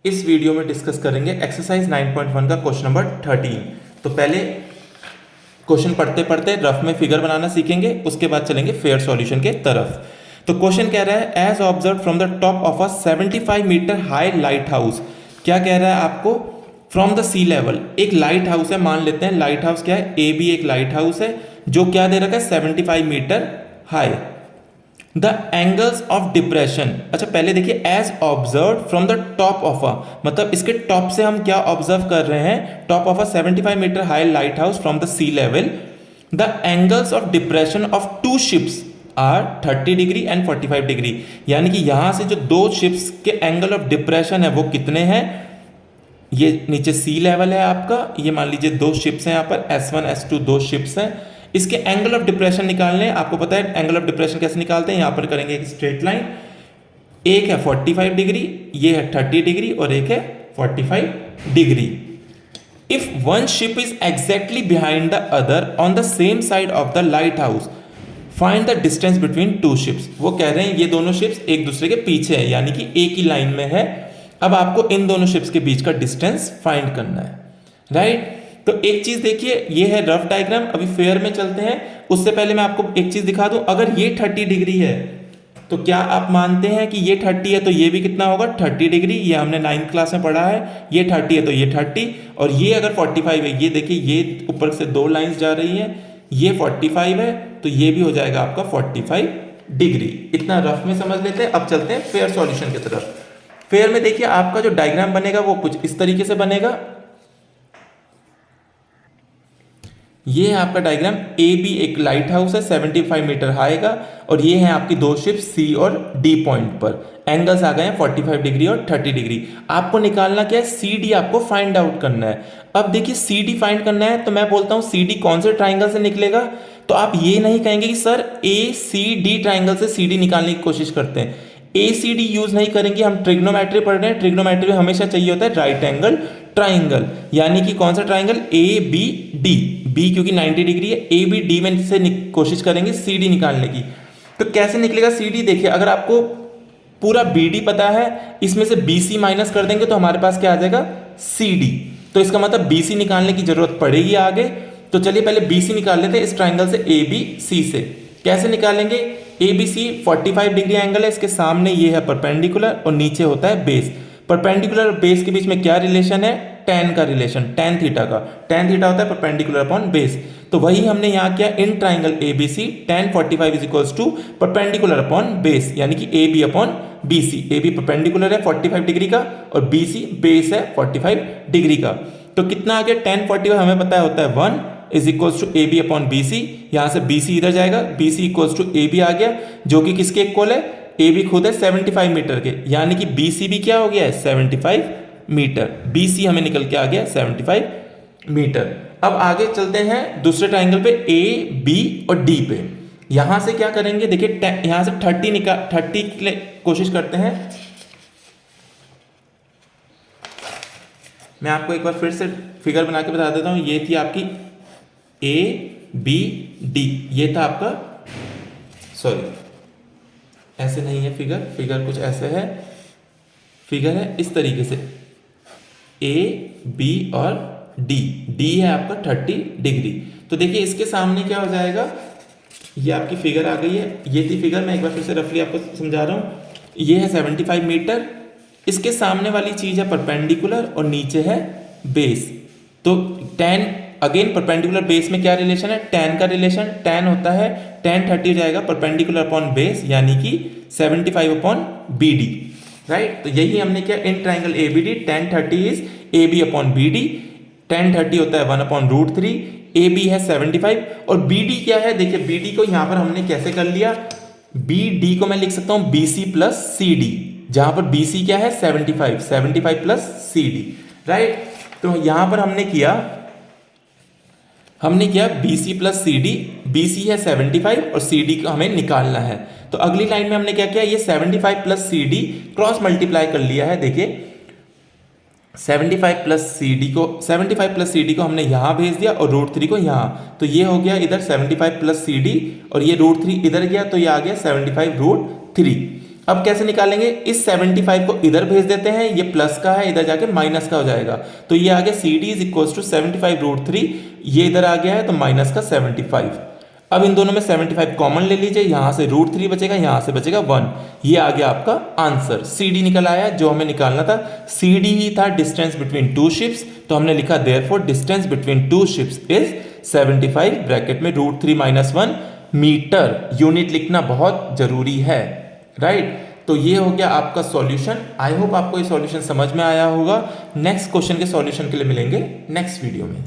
इस वीडियो में डिस्कस करेंगे एक्सरसाइज 9.1 का क्वेश्चन नंबर 13। तो पहले क्वेश्चन पढ़ते पढ़ते रफ में फिगर बनाना सीखेंगे, उसके बाद चलेंगे फेयर सॉल्यूशन के तरफ। तो क्वेश्चन कह रहा है as observe from the top of a 75 metre high light house. क्या कह रहा है आपको? फ्रॉम द सी लेवल एक लाइट हाउस है, मान लेते हैं लाइट हाउस क्या है, ए बी एक लाइट हाउस है जो क्या दे रखा है 75 metre high. The angles of depression, अच्छा पहले देखिए as observe from the top of a, मतलब इसके टॉप से हम क्या ऑब्जर्व कर रहे हैं, top of a 75 metre high light house from the sea level. The angles of depression of two ships are 30 degree and 45 degree, यानी कि यहां से जो दो शिप्स के एंगल ऑफ डिप्रेशन है वो कितने हैं। ये नीचे सी लेवल है आपका, ये मान लीजिए दो शिप्स हैं यहाँ पर S1 S2 दो शिप्स हैं। इसके एंगल ऑफ डिप्रेशन निकालने, आपको पता है एंगल ऑफ डिप्रेशन कैसे निकालते हैं, यहां पर करेंगे एक स्ट्रेट लाइन, एक है 45 डिग्री, ये है 30 डिग्री और एक है 45 degree. If one ship is exactly behind the other on the same side of the light house find the distance between two ships. वो कह रहे हैं ये दोनों शिप्स एक दूसरे के पीछे है, यानी कि एक ही लाइन में है। अब आपको इन दोनों शिप्स के बीच का डिस्टेंस फाइंड करना है, राइट। तो एक चीज देखिए, ये है रफ डायग्राम। अभी फेयर में चलते हैं, उससे पहले मैं आपको एक चीज दिखा दूं। अगर ये 30 डिग्री है तो क्या आप मानते हैं कि ये 30 है तो ये भी कितना होगा 30 डिग्री, ये हमने 9th क्लास में पढ़ा है। ये 30 है तो ये 30, और ये अगर 45 है, ये देखिए ये ऊपर से दो लाइंस जा रही हैं, ये 45 है तो ये भी हो जाएगा आपका 45 डिग्री। इतना रफ में समझ लेते हैं। अब चलते हैं फेयर सॉल्यूशन की तरफ। फेयर में देखिए आपका जो डायग्राम बनेगा वो कुछ इस तरीके से बनेगा। ये है आपका डायग्राम, ए बी एक लाइट हाउस है 75 मीटर हाई का, और ये है आपकी दो शिप सी और डी पॉइंट पर। एंगल्स आ गए हैं 45 डिग्री और 30 डिग्री। आपको निकालना क्या है, सी डी आपको फाइंड आउट करना है। अब देखिए सी डी फाइंड करना है तो मैं बोलता हूं सी डी कौन से ट्राइंगल से निकलेगा। तो आप ये नहीं कहेंगे कि सर ए सी डी ट्राइंगल से सी डी निकालने की कोशिश करते हैं, ए सी डी यूज नहीं करेंगे। हम ट्रिग्नोमेट्री पढ़ रहे हैं, ट्रिग्नोमेट्री में हमेशा चाहिए होता है राइट एंगल ट्राइंगल, यानी कि कौन सा triangle, A B D. B क्योंकि 90 डिग्री है, ए बी डी में से कोशिश करेंगे सी डी निकालने की। तो कैसे निकलेगा सी डी, देखिए अगर आपको पूरा बी डी पता है, इसमें से बी सी माइनस कर देंगे तो हमारे पास क्या आ जाएगा सी डी। तो इसका मतलब बी सी निकालने की जरूरत पड़ेगी आगे। तो चलिए पहले बी सी निकाल लेते हैं इस ट्राइंगल से ए बी सी से। कैसे निकालेंगे, A B C 45 degree angle है, इसके सामने ये है परपेंडिकुलर और नीचे होता है बेस। परपेंडिकुलर और बेस के बीच में क्या रिलेशन है, टेन का रिलेशन, टेन थीटा का। टेन थीटा होता है परपेंडिकुलर अपॉन बेस। तो वही हमने यहाँ किया in triangle A B C, tan 45 is equals to perpendicular upon base, यानी कि A B upon B C. A B perpendicular है 45 डिग्री का और बी सी बेस है 45 डिग्री का। तो कितना आ गया, टेन 45 हमें पता है होता है 1 is equals to A B upon B C. यहाँ से बी सी इधर जाएगा, B C equals to A B आ गया, जो कि किसके इक्वल है, ए बी खुद है 75 मीटर के, यानी कि बी सी भी क्या हो गया है 75 मीटर। बी सी हमें निकल के आ गया 75 मीटर। अब आगे चलते हैं दूसरे ट्राइंगल पे ए बी और डी पे। यहां से क्या करेंगे, देखिए यहां से 30 के लिए कोशिश करते हैं। मैं आपको एक बार फिर से फिगर बना के बता देता हूं। ये थी आपकी ए बी डी, ये था आपका, सॉरी ऐसे नहीं है फिगर, फिगर कुछ ऐसे है, फिगर है इस तरीके से ए बी और डी। डी है आपका 30 डिग्री। तो देखिए इसके सामने क्या हो जाएगा, ये आपकी फिगर आ गई है, ये थी फिगर, मैं एक बार फिर से रफली आपको समझा रहा हूं। ये है 75 मीटर, इसके सामने वाली चीज है परपेंडिकुलर और नीचे है बेस। तो टेन अगेन परपेंडिकुलर बेस में क्या रिलेशन है, टेन का रिलेशन। टेन होता है टेन 30 हो जाएगा परपेंडिकुलर अपॉन बेस, यानी कि 75 अपॉन बी डी, राइट। तो यही हमने किया in triangle A B D, tan 30 is A B upon B D. Tan 30 होता है 1 अपॉन रूट 3, ए बी है 75 और बी डी क्या है, देखिए बी डी को यहां पर हमने कैसे कर लिया, बी डी को मैं लिख सकता हूं B C plus C D, जहां पर बी सी क्या है 75 प्लस सी डी, राइट। तो यहां पर हमने किया B C plus C D, B C है 75 और सी डी को हमें निकालना है। तो अगली लाइन में हमने क्या किया, ये 75 plus C D cross multiply कर लिया है। देखिए 75 प्लस सी डी को हमने यहां भेज दिया और रूट 3 को यहां, तो ये हो गया इधर 75 प्लस सी डी और ये रूट 3 इधर गया तो ये आ गया 75 रूट 3। अब कैसे निकालेंगे, इस 75 को इधर भेज देते हैं, ये प्लस का है, इधर जाके माइनस का हो जाएगा, तो ये आ गया C D is equal to 75√3, ये इधर आ गया है तो माइनस का 75। अब इन दोनों में 75 कॉमन ले लीजिए, यहां से √3 बचेगा, यहां से बचेगा 1, ये आ गया आपका आंसर। सी डी निकल आया जो हमें निकालना था, सी डी ही था डिस्टेंस बिटवीन टू शिप्स, तो हमने लिखा therefore distance between two ships is 75 bracket में √3 - 1 मीटर। यूनिट लिखना बहुत जरूरी है, राइट। तो ये हो गया आपका सॉल्यूशन। आई होप आपको ये सॉल्यूशन समझ में आया होगा। नेक्स्ट क्वेश्चन के सॉल्यूशन के लिए मिलेंगे नेक्स्ट वीडियो में।